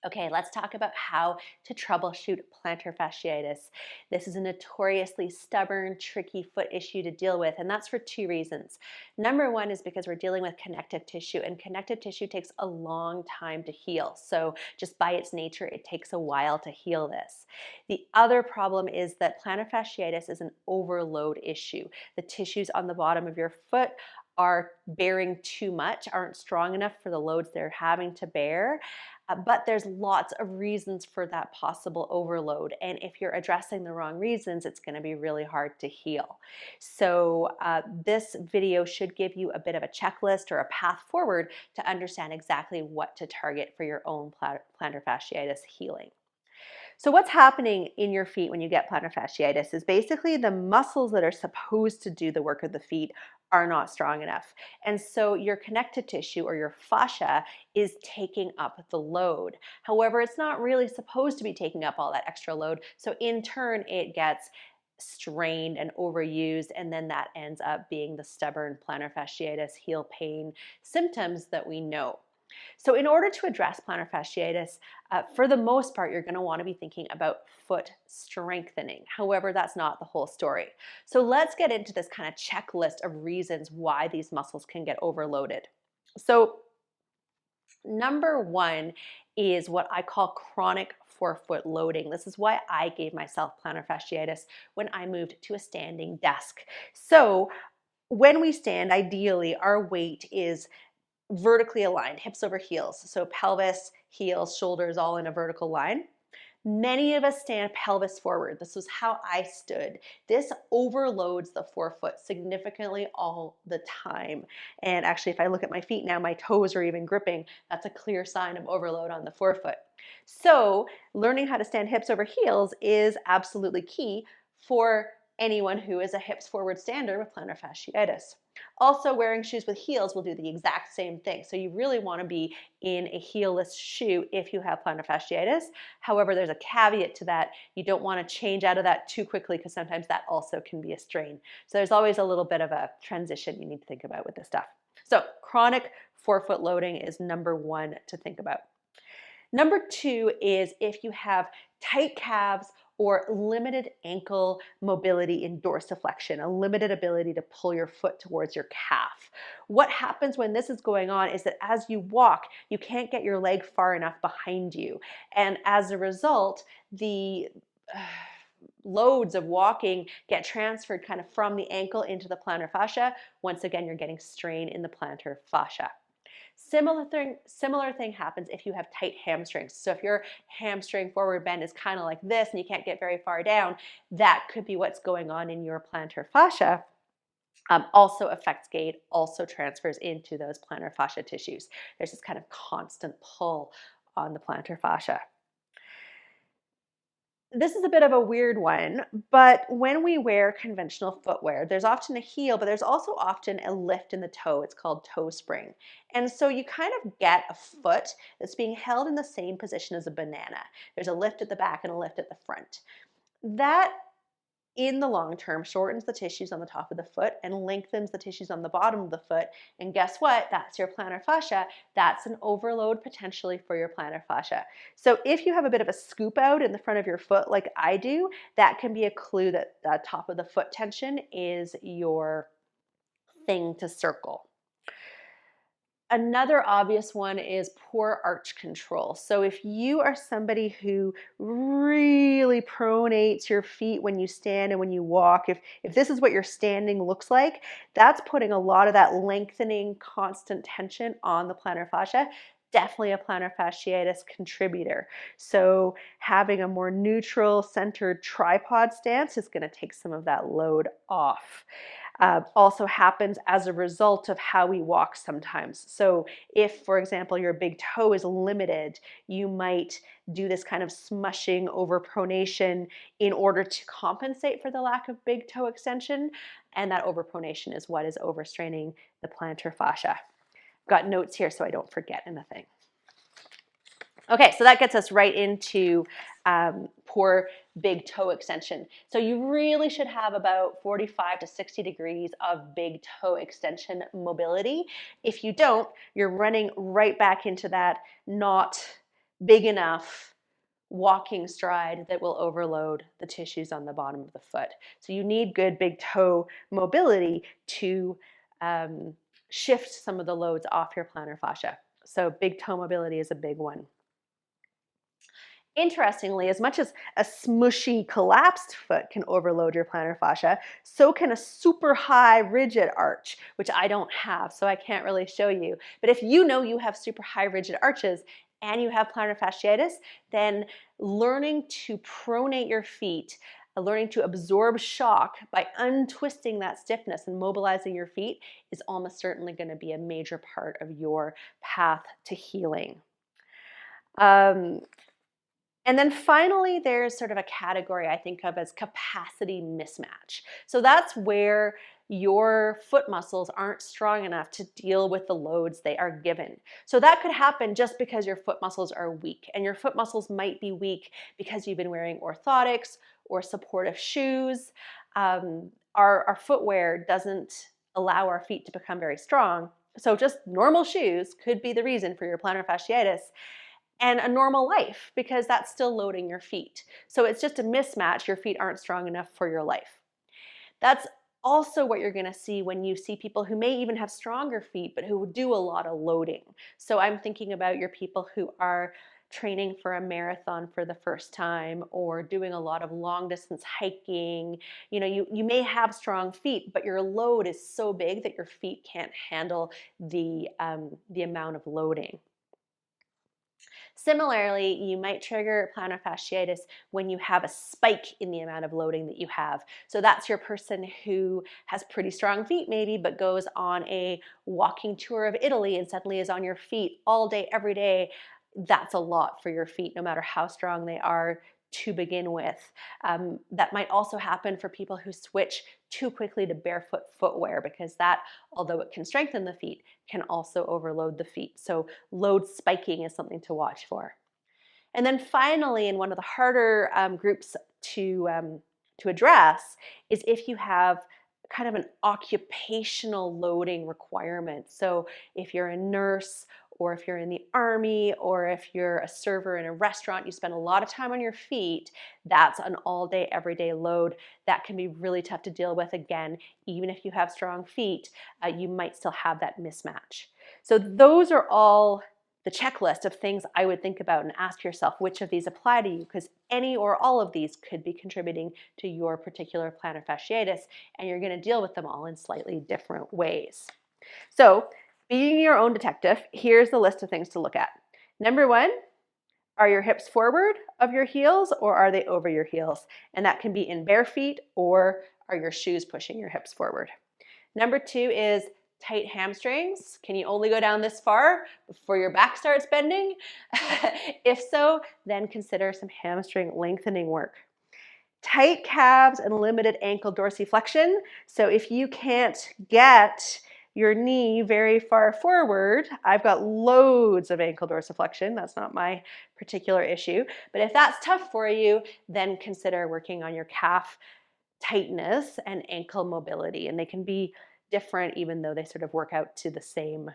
Okay, let's talk about how to troubleshoot plantar fasciitis. This is a notoriously stubborn, tricky foot issue to deal with, and that's for two reasons. Number one is because we're dealing with connective tissue, and connective tissue takes a long time to heal. So, just by its nature, it takes a while to heal this. The other problem is that plantar fasciitis is an overload issue. The tissues on the bottom of your foot are bearing too much, aren't strong enough for the loads they're having to bear. But there's lots of reasons for that possible overload. And if you're addressing the wrong reasons, it's going to be really hard to heal. So this video should give you a bit of a checklist or a path forward to understand exactly what to target for your own plantar fasciitis healing. So what's happening in your feet when you get plantar fasciitis is basically the muscles that are supposed to do the work of the feet are not strong enough. And so your connective tissue or your fascia is taking up the load. However, it's not really supposed to be taking up all that extra load. So in turn, it gets strained and overused, and then that ends up being the stubborn plantar fasciitis heel pain symptoms that we know. So in order to address plantar fasciitis, for the most part, you're going to want to be thinking about foot strengthening. However, that's not the whole story. So let's get into this kind of checklist of reasons why these muscles can get overloaded. So number one is what I call chronic forefoot loading. This is why I gave myself plantar fasciitis when I moved to a standing desk. So when we stand, ideally, our weight is vertically aligned, hips over heels. So pelvis, heels, shoulders all in a vertical line. Many of us stand pelvis forward. This was how I stood. This overloads the forefoot significantly all the time. And actually, if I look at my feet now, my toes are even gripping. That's a clear sign of overload on the forefoot. So learning how to stand hips over heels is absolutely key for anyone who is a hips forward stander with plantar fasciitis. Also, wearing shoes with heels will do the exact same thing. So you really want to be in a heelless shoe if you have plantar fasciitis. However, there's a caveat to that. You don't want to change out of that too quickly because sometimes that also can be a strain. So there's always a little bit of a transition you need to think about with this stuff. So chronic forefoot loading is number one to think about. Number two is if you have tight calves or limited ankle mobility in dorsiflexion, a limited ability to pull your foot towards your calf. What happens when this is going on is that as you walk, you can't get your leg far enough behind you. And as a result, the loads of walking get transferred kind of from the ankle into the plantar fascia. Once again, you're getting strain in the plantar fascia. Similar thing happens if you have tight hamstrings. So if your hamstring forward bend is kind of like this and you can't get very far down, that could be what's going on in your plantar fascia. Also affects gait, also transfers into those plantar fascia tissues. There's this kind of constant pull on the plantar fascia. This is a bit of a weird one, but when we wear conventional footwear, there's often a heel, but there's also often a lift in the toe. It's called toe spring. And so you kind of get a foot that's being held in the same position as a banana. There's a lift at the back and a lift at the front. That in the long term shortens the tissues on the top of the foot and lengthens the tissues on the bottom of the foot. And guess what? That's your plantar fascia. That's an overload potentially for your plantar fascia. So if you have a bit of a scoop out in the front of your foot like I do, that can be a clue that the top of the foot tension is your thing to circle. Another obvious one is poor arch control. So if you are somebody who really pronates your feet when you stand and when you walk, if this is what your standing looks like, that's putting a lot of that lengthening constant tension on the plantar fascia. Definitely a plantar fasciitis contributor. So having a more neutral centered tripod stance is going to take some of that load off. Also happens as a result of how we walk sometimes. So if, for example, your big toe is limited, you might do this kind of smushing over pronation in order to compensate for the lack of big toe extension. And that overpronation is what is overstraining the plantar fascia. I've got notes here so I don't forget anything. Okay, so that gets us right into poor big toe extension. So you really should have about 45 to 60 degrees of big toe extension mobility. If you don't, you're running right back into that not big enough walking stride that will overload the tissues on the bottom of the foot. So you need good big toe mobility to shift some of the loads off your plantar fascia. So big toe mobility is a big one. Interestingly, as much as a smushy collapsed foot can overload your plantar fascia, so can a super high rigid arch, which I don't have, so I can't really show you. But if you know you have super high rigid arches and you have plantar fasciitis, then learning to pronate your feet, learning to absorb shock by untwisting that stiffness and mobilizing your feet is almost certainly going to be a major part of your path to healing. And then finally, there's sort of a category I think of as capacity mismatch. So that's where your foot muscles aren't strong enough to deal with the loads they are given. So that could happen just because your foot muscles are weak. And your foot muscles might be weak because you've been wearing orthotics or supportive shoes. Our footwear doesn't allow our feet to become very strong. So just normal shoes could be the reason for your plantar fasciitis, and a normal life, because that's still loading your feet. So it's just a mismatch. Your feet aren't strong enough for your life. That's also what you're going to see when you see people who may even have stronger feet, but who do a lot of loading. So I'm thinking about your people who are training for a marathon for the first time or doing a lot of long distance hiking. You know, you may have strong feet, but your load is so big that your feet can't handle the amount of loading. Similarly, you might trigger plantar fasciitis when you have a spike in the amount of loading that you have. So that's your person who has pretty strong feet maybe, but goes on a walking tour of Italy and suddenly is on your feet all day, every day. That's a lot for your feet, no matter how strong they are to begin with. That might also happen for people who switch too quickly to barefoot footwear, because that, although it can strengthen the feet, can also overload the feet. So load spiking is something to watch for. And then finally, and one of the harder groups to address is if you have kind of an occupational loading requirement. So if you're a nurse, or if you're in the army, or if you're a server in a restaurant, you spend a lot of time on your feet, that's an all day, everyday load. That can be really tough to deal with. Again, even if you have strong feet, you might still have that mismatch. So those are all the checklist of things I would think about and ask yourself which of these apply to you, because any or all of these could be contributing to your particular plantar fasciitis, and you're going to deal with them all in slightly different ways. So, being your own detective, here's the list of things to look at. Number one, are your hips forward of your heels or are they over your heels? And that can be in bare feet, or are your shoes pushing your hips forward? Number two is tight hamstrings. Can you only go down this far before your back starts bending? If so, then consider some hamstring lengthening work. Tight calves and limited ankle dorsiflexion. So if you can't get your knee very far forward, I've got loads of ankle dorsiflexion. That's not my particular issue. But if that's tough for you, then consider working on your calf tightness and ankle mobility. And they can be different even though they sort of work out to the same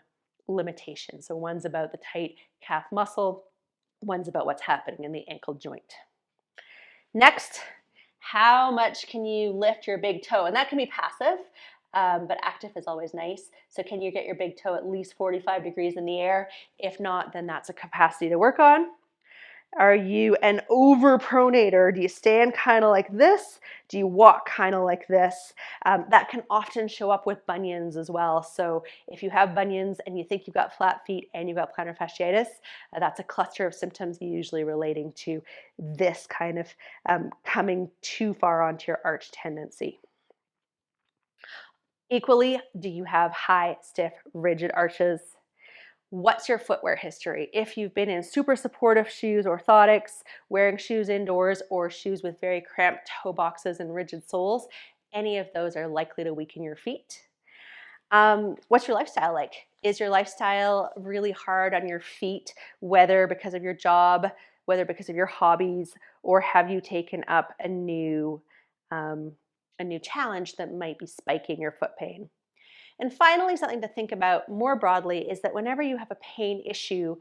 limitation. So one's about the tight calf muscle, one's about what's happening in the ankle joint. Next, how much can you lift your big toe? And that can be passive, but active is always nice. So can you get your big toe at least 45 degrees in the air? If not, then that's a capacity to work on. Are you an overpronator? Do you stand kind of like this? Do you walk kind of like this? That can often show up with bunions as well. So if you have bunions and you think you've got flat feet and you've got plantar fasciitis, that's a cluster of symptoms usually relating to this kind of coming too far onto your arch tendency. Equally, do you have high, stiff, rigid arches? What's your footwear history? If you've been in super supportive shoes, orthotics, wearing shoes indoors, or shoes with very cramped toe boxes and rigid soles, any of those are likely to weaken your feet. What's your lifestyle like? Is your lifestyle really hard on your feet, whether because of your job, whether because of your hobbies, or have you taken up a new challenge that might be spiking your foot pain? And finally, something to think about more broadly is that whenever you have a pain issue,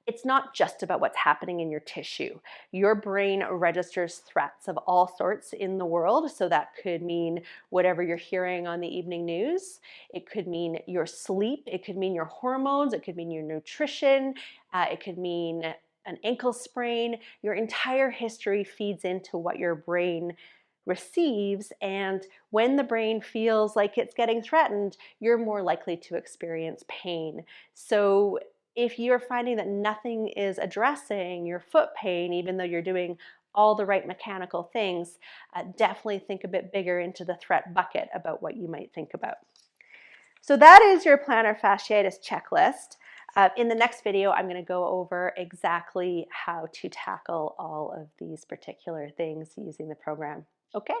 It's not just about what's happening in your tissue. Your brain registers threats of all sorts in the world. So that could mean whatever you're hearing on the evening news. It could mean your sleep. It could mean your hormones. It could mean your nutrition. It could mean an ankle sprain. Your entire history feeds into what your brain receives. And when the brain feels like it's getting threatened, you're more likely to experience pain. So if you're finding that nothing is addressing your foot pain, even though you're doing all the right mechanical things, definitely think a bit bigger into the threat bucket about what you might think about. So that is your plantar fasciitis checklist. In the next video, I'm going to go over exactly how to tackle all of these particular things using the program. Okay?